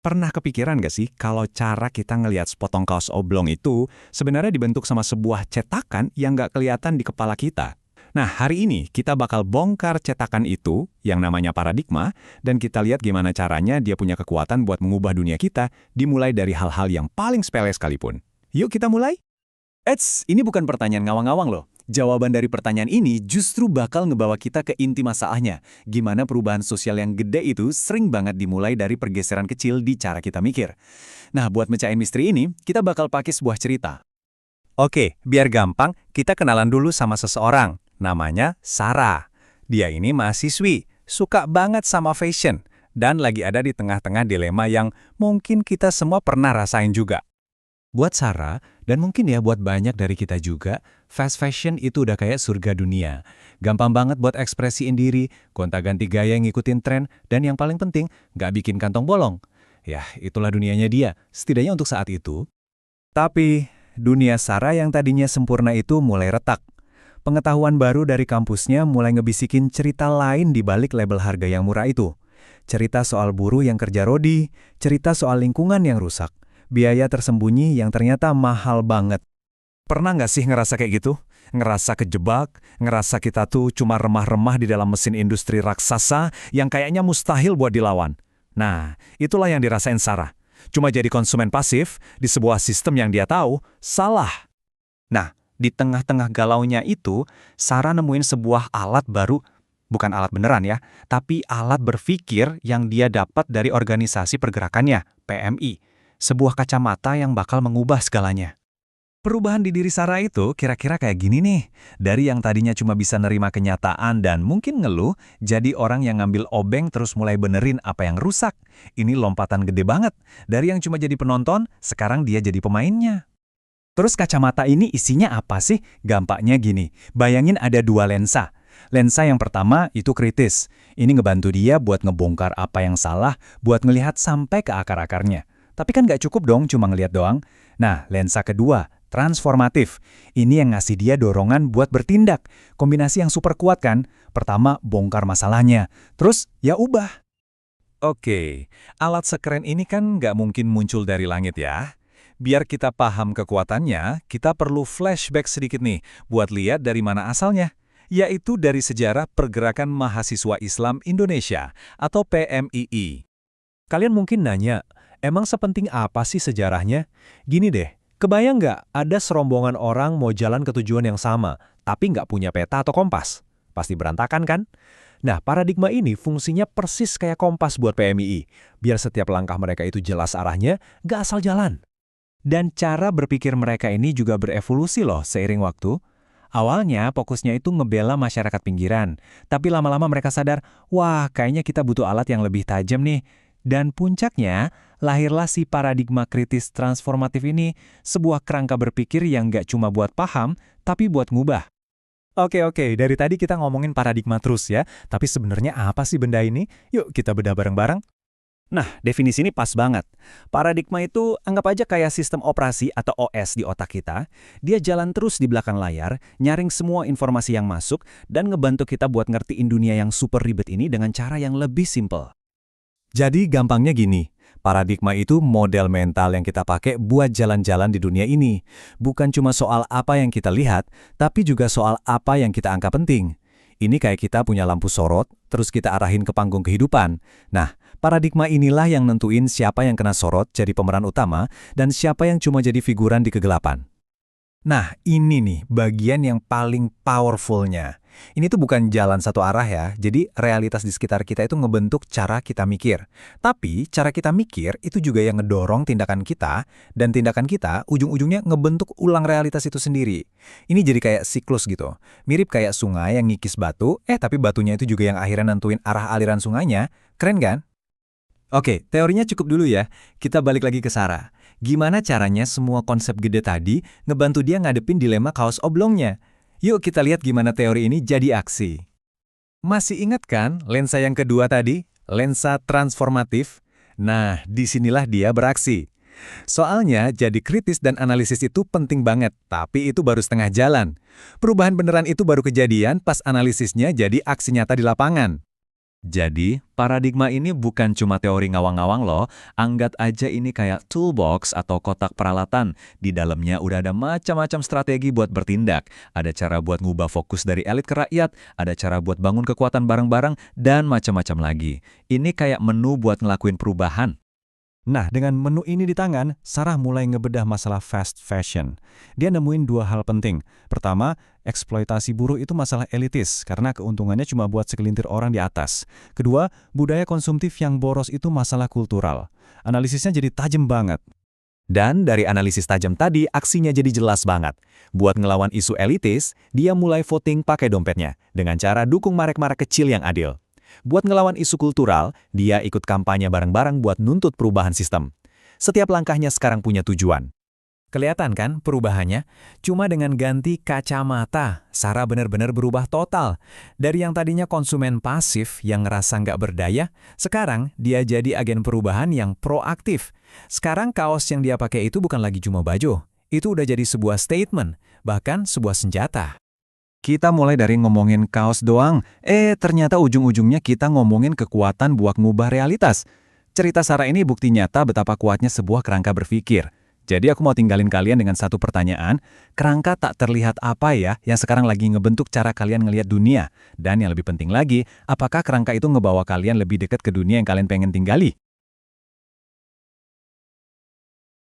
Pernah kepikiran gak sih kalau cara kita ngelihat sepotong kaos oblong itu sebenarnya dibentuk sama sebuah cetakan yang nggak kelihatan di kepala kita? Nah, hari ini kita bakal bongkar cetakan itu yang namanya paradigma dan kita lihat gimana caranya dia punya kekuatan buat mengubah dunia kita dimulai dari hal-hal yang paling sepele sekalipun. Yuk kita mulai? Ini bukan pertanyaan ngawang-ngawang loh. Jawaban dari pertanyaan ini justru bakal ngebawa kita ke inti masalahnya. Gimana perubahan sosial yang gede itu sering banget dimulai dari pergeseran kecil di cara kita mikir. Nah, buat mecahin misteri ini, kita bakal pakai sebuah cerita. Oke, biar gampang, kita kenalan dulu sama seseorang. Namanya Sarah. Dia ini mahasiswi, suka banget sama fashion, dan lagi ada di tengah-tengah dilema yang mungkin kita semua pernah rasain juga. Buat Sarah, dan mungkin ya buat banyak dari kita juga, fast fashion itu udah kayak surga dunia. Gampang banget buat ekspresiin diri, gonta-ganti gaya ngikutin tren, dan yang paling penting, nggak bikin kantong bolong. Ya, itulah dunianya dia, setidaknya untuk saat itu. Tapi, dunia Sarah yang tadinya sempurna itu mulai retak. Pengetahuan baru dari kampusnya mulai ngebisikin cerita lain di balik label harga yang murah itu. Cerita soal buruh yang kerja rodi, cerita soal lingkungan yang rusak, biaya tersembunyi yang ternyata mahal banget. Pernah nggak sih ngerasa kayak gitu? Ngerasa kejebak, ngerasa kita tuh cuma remah-remah di dalam mesin industri raksasa yang kayaknya mustahil buat dilawan. Nah, itulah yang dirasain Sarah. Cuma jadi konsumen pasif di sebuah sistem yang dia tahu salah. Nah, di tengah-tengah galaunya itu, Sarah nemuin sebuah alat baru, bukan alat beneran ya, tapi alat berpikir yang dia dapat dari organisasi pergerakannya, PMI. Sebuah kacamata yang bakal mengubah segalanya. Perubahan di diri Sarah itu kira-kira kayak gini nih. Dari yang tadinya cuma bisa nerima kenyataan dan mungkin ngeluh, jadi orang yang ngambil obeng terus mulai benerin apa yang rusak. Ini lompatan gede banget. Dari yang cuma jadi penonton, sekarang dia jadi pemainnya. Terus kacamata ini isinya apa sih? Gampangnya gini, bayangin ada dua lensa. Lensa yang pertama itu kritis. Ini ngebantu dia buat ngebongkar apa yang salah, buat ngelihat sampai ke akar-akarnya. Tapi kan nggak cukup dong cuma ngelihat doang. Nah, lensa kedua, transformatif. Ini yang ngasih dia dorongan buat bertindak. Kombinasi yang super kuat kan? Pertama, bongkar masalahnya. Terus, ya ubah. Oke, alat sekeren ini kan nggak mungkin muncul dari langit ya. Biar kita paham kekuatannya, kita perlu flashback sedikit nih, buat lihat dari mana asalnya. Yaitu dari sejarah Pergerakan Mahasiswa Islam Indonesia, atau PMII. Kalian mungkin nanya, emang sepenting apa sih sejarahnya? Gini deh, kebayang nggak ada serombongan orang mau jalan ke tujuan yang sama, tapi nggak punya peta atau kompas? Pasti berantakan kan? Nah, paradigma ini fungsinya persis kayak kompas buat PMII. Biar setiap langkah mereka itu jelas arahnya, nggak asal jalan. Dan cara berpikir mereka ini juga berevolusi loh seiring waktu. Awalnya fokusnya itu ngebela masyarakat pinggiran, tapi lama-lama mereka sadar, wah kayaknya kita butuh alat yang lebih tajam nih. Dan puncaknya, lahirlah si paradigma kritis transformatif ini, sebuah kerangka berpikir yang nggak cuma buat paham, tapi buat ngubah. Oke, dari tadi kita ngomongin paradigma terus ya, tapi sebenarnya apa sih benda ini? Yuk kita bedah bareng-bareng. Nah, definisi ini pas banget. Paradigma itu anggap aja kayak sistem operasi atau OS di otak kita. Dia jalan terus di belakang layar, nyaring semua informasi yang masuk, dan ngebantu kita buat ngertiin dunia yang super ribet ini dengan cara yang lebih simple. Jadi gampangnya gini, paradigma itu model mental yang kita pakai buat jalan-jalan di dunia ini. Bukan cuma soal apa yang kita lihat, tapi juga soal apa yang kita anggap penting. Ini kayak kita punya lampu sorot, terus kita arahin ke panggung kehidupan. Nah, paradigma inilah yang nentuin siapa yang kena sorot jadi pemeran utama dan siapa yang cuma jadi figuran di kegelapan. Nah, ini nih bagian yang paling powerfulnya. Ini tuh bukan jalan satu arah ya, jadi realitas di sekitar kita itu ngebentuk cara kita mikir. Tapi, cara kita mikir itu juga yang ngedorong tindakan kita, dan tindakan kita ujung-ujungnya ngebentuk ulang realitas itu sendiri. Ini jadi kayak siklus gitu. Mirip kayak sungai yang ngikis batu, tapi batunya itu juga yang akhirnya nentuin arah aliran sungainya. Keren kan? Oke, teorinya cukup dulu ya. Kita balik lagi ke Sarah. Gimana caranya semua konsep gede tadi ngebantu dia ngadepin dilema kaos oblongnya? Yuk kita lihat gimana teori ini jadi aksi. Masih ingat kan lensa yang kedua tadi? Lensa transformatif? Nah, disinilah dia beraksi. Soalnya jadi kritis dan analisis itu penting banget, tapi itu baru setengah jalan. Perubahan beneran itu baru kejadian pas analisisnya jadi aksi nyata di lapangan. Jadi, paradigma ini bukan cuma teori ngawang-ngawang loh. Anggap aja ini kayak toolbox atau kotak peralatan. Di dalamnya udah ada macam-macam strategi buat bertindak. Ada cara buat ngubah fokus dari elit ke rakyat, ada cara buat bangun kekuatan bareng-bareng, dan macam-macam lagi. Ini kayak menu buat ngelakuin perubahan. Nah, dengan menu ini di tangan, Sarah mulai ngebedah masalah fast fashion. Dia nemuin dua hal penting. Pertama, eksploitasi buruh itu masalah elitis, karena keuntungannya cuma buat segelintir orang di atas. Kedua, budaya konsumtif yang boros itu masalah kultural. Analisisnya jadi tajam banget. Dan dari analisis tajam tadi, aksinya jadi jelas banget. Buat ngelawan isu elitis, dia mulai voting pakai dompetnya, dengan cara dukung marek-marek kecil yang adil. Buat ngelawan isu kultural, dia ikut kampanye bareng-bareng buat nuntut perubahan sistem. Setiap langkahnya sekarang punya tujuan. Kelihatan kan perubahannya? Cuma dengan ganti kacamata, Sarah benar-benar berubah total. Dari yang tadinya konsumen pasif yang ngerasa nggak berdaya, sekarang dia jadi agen perubahan yang proaktif. Sekarang kaos yang dia pakai itu bukan lagi cuma baju. Itu udah jadi sebuah statement, bahkan sebuah senjata. Kita mulai dari ngomongin kaos doang, ternyata ujung-ujungnya kita ngomongin kekuatan buat ngubah realitas. Cerita Sarah ini bukti nyata betapa kuatnya sebuah kerangka berpikir. Jadi aku mau tinggalin kalian dengan satu pertanyaan, kerangka tak terlihat apa ya yang sekarang lagi ngebentuk cara kalian ngelihat dunia? Dan yang lebih penting lagi, apakah kerangka itu ngebawa kalian lebih dekat ke dunia yang kalian pengen tinggali?